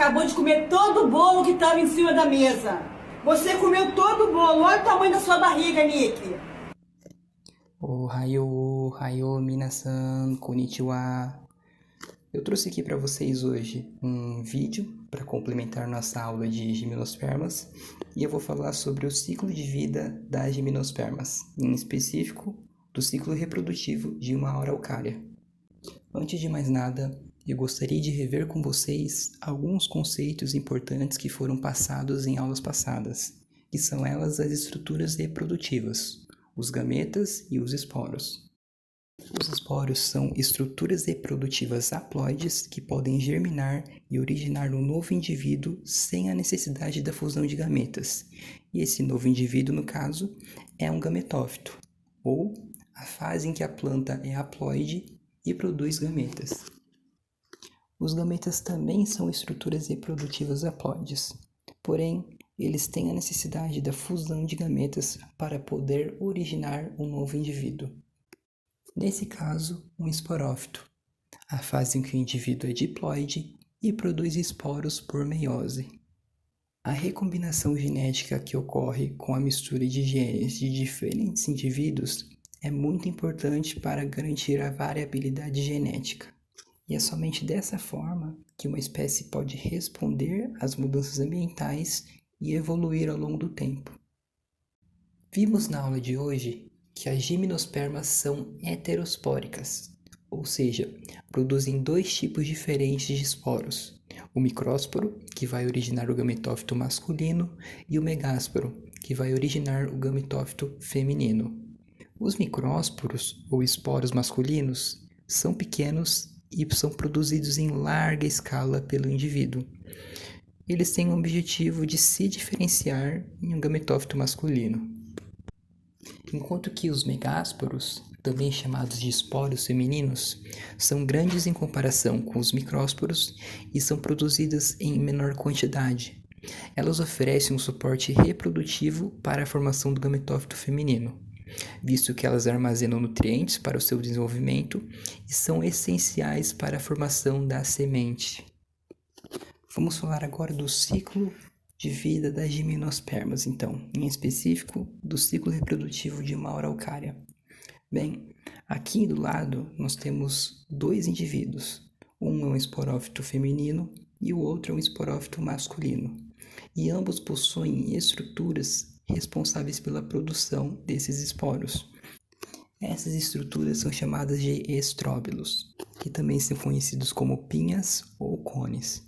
acabou de comer todo o bolo que estava em cima da mesa. Você comeu todo o bolo. Olha o tamanho da sua barriga, Nick. Ohayou, minasan, konnichiwa. Eu trouxe aqui para vocês hoje um vídeo para complementar nossa aula de gimnospermas e eu vou falar sobre o ciclo de vida das gimnospermas, em específico do ciclo reprodutivo de uma araucária. Antes de mais nada, eu gostaria de rever com vocês alguns conceitos importantes que foram passados em aulas passadas, que são elas as estruturas reprodutivas, os gametas e os esporos. Os esporos são estruturas reprodutivas haploides que podem germinar e originar um novo indivíduo sem a necessidade da fusão de gametas. E esse novo indivíduo, no caso, é um gametófito, ou a fase em que a planta é haploide e produz gametas. Os gametas também são estruturas reprodutivas haploides, porém, eles têm a necessidade da fusão de gametas para poder originar um novo indivíduo. Nesse caso, um esporófito, a fase em que o indivíduo é diploide e produz esporos por meiose. A recombinação genética que ocorre com a mistura de genes de diferentes indivíduos é muito importante para garantir a variabilidade genética. E é somente dessa forma que uma espécie pode responder às mudanças ambientais e evoluir ao longo do tempo. Vimos na aula de hoje que as gimnospermas são heterospóricas, ou seja, produzem dois tipos diferentes de esporos, o micrósporo, que vai originar o gametófito masculino, e o megásporo, que vai originar o gametófito feminino. Os micrósporos, ou esporos masculinos, são pequenos e são produzidos em larga escala pelo indivíduo. Eles têm o objetivo de se diferenciar em um gametófito masculino. Enquanto que os megásporos, também chamados de esporos femininos, são grandes em comparação com os micrósporos e são produzidas em menor quantidade. Elas oferecem um suporte reprodutivo para a formação do gametófito feminino, visto que elas armazenam nutrientes para o seu desenvolvimento e são essenciais para a formação da semente. Vamos falar agora do ciclo de vida das gimnospermas, então, em específico do ciclo reprodutivo de uma araucária. Bem, aqui do lado nós temos dois indivíduos. Um é um esporófito feminino e o outro é um esporófito masculino. E ambos possuem estruturas responsáveis pela produção desses esporos. Essas estruturas são chamadas de estróbilos, que também são conhecidos como pinhas ou cones.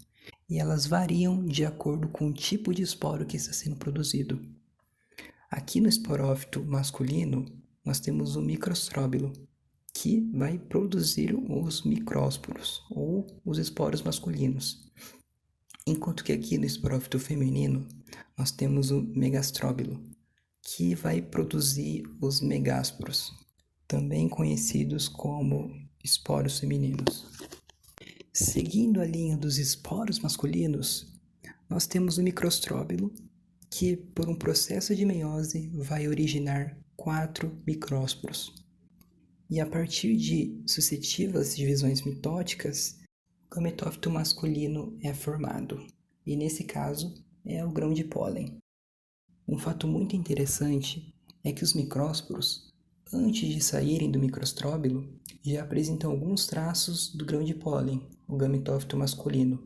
E elas variam de acordo com o tipo de esporo que está sendo produzido. Aqui no esporófito masculino, nós temos o microstróbilo, que vai produzir os micrósporos, ou os esporos masculinos. Enquanto que aqui no esporófito feminino, nós temos o megastróbilo, que vai produzir os megásporos, também conhecidos como esporos femininos. Seguindo a linha dos esporos masculinos, nós temos o microstróbilo, que por um processo de meiose vai originar 4 micrósporos. E a partir de sucessivas divisões mitóticas, o gametófito masculino é formado, e nesse caso é o grão de pólen. Um fato muito interessante é que os micrósporos, antes de saírem do microstróbilo, já apresentam alguns traços do grão de pólen, o gametófito masculino,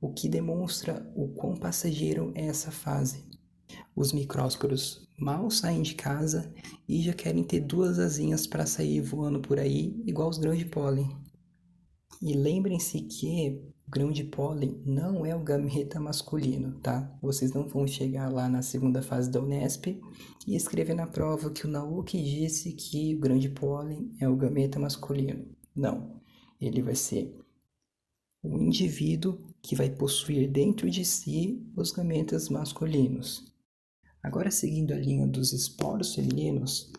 o que demonstra o quão passageiro é essa fase. Os micrósporos mal saem de casa e já querem ter 2 asinhas para sair voando por aí, igual os grãos de pólen. E lembrem-se que o grão de pólen não é o gameta masculino, tá? Vocês não vão chegar lá na segunda fase da Unesp e escrever na prova que o Nauk disse que o grão de pólen é o gameta masculino. Não, ele vai ser um indivíduo que vai possuir dentro de si os gametas masculinos. Agora, seguindo a linha dos esporos femininos,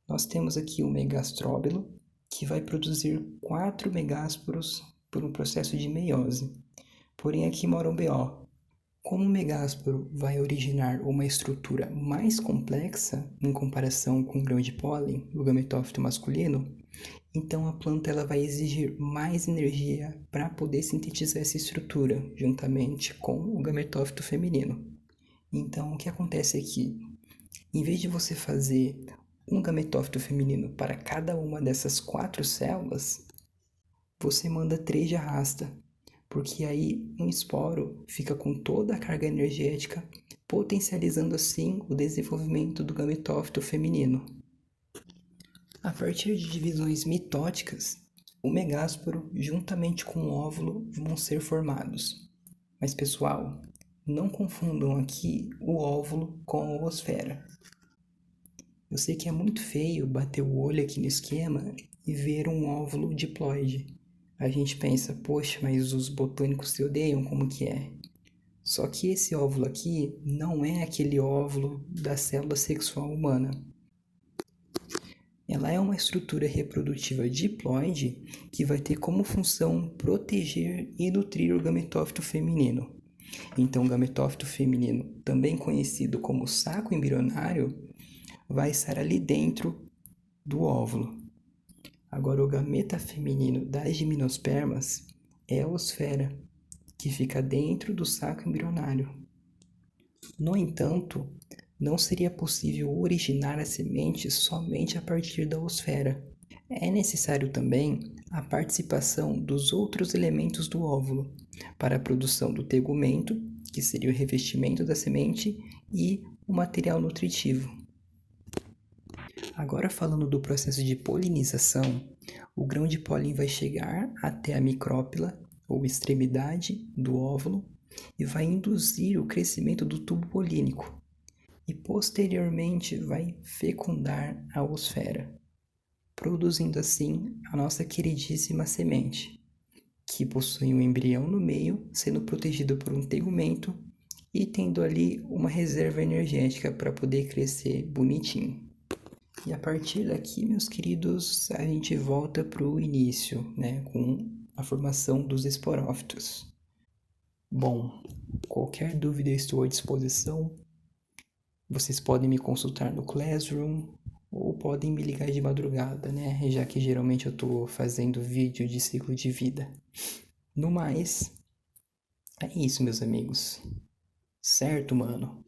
nós temos aqui o megastróbilo, que vai produzir 4 megásporos por um processo de meiose. Porém, aqui mora um BO. Como o megásporo vai originar uma estrutura mais complexa em comparação com o grão de pólen, o gametófito masculino, Então a planta ela vai exigir mais energia para poder sintetizar essa estrutura, juntamente com o gametófito feminino. Então o que acontece aqui? Em vez de você fazer um gametófito feminino para cada uma dessas 4 células, você manda 3 de arrasta, porque aí um esporo fica com toda a carga energética, potencializando assim o desenvolvimento do gametófito feminino. A partir de divisões mitóticas, o megásporo juntamente com o óvulo vão ser formados. Mas pessoal, não confundam aqui o óvulo com a oosfera. Eu sei que é muito feio bater o olho aqui no esquema e ver um óvulo diploide. A gente pensa, poxa, mas os botânicos se odeiam, como que é? Só que esse óvulo aqui não é aquele óvulo da célula sexual humana. Ela é uma estrutura reprodutiva diploide que vai ter como função proteger e nutrir o gametófito feminino. Então, o gametófito feminino, também conhecido como saco embrionário, vai estar ali dentro do óvulo. Agora, o gameta feminino das gimnospermas é a oosfera, que fica dentro do saco embrionário. No entanto, não seria possível originar a semente somente a partir da oosfera. É necessário também a participação dos outros elementos do óvulo para a produção do tegumento, que seria o revestimento da semente, e o material nutritivo. Agora falando do processo de polinização, o grão de pólen vai chegar até a micrópila, ou extremidade, do óvulo, e vai induzir o crescimento do tubo polínico, e posteriormente vai fecundar a oosfera, produzindo assim a nossa queridíssima semente, que possui um embrião no meio, sendo protegido por um tegumento e tendo ali uma reserva energética para poder crescer bonitinho. E a partir daqui, meus queridos, a gente volta para o início, né, com a formação dos esporófitos. Bom, qualquer dúvida eu estou à disposição. Vocês podem me consultar no Classroom ou podem me ligar de madrugada, né? Já que geralmente eu estou fazendo vídeo de ciclo de vida. No mais, é isso, meus amigos. Certo, mano?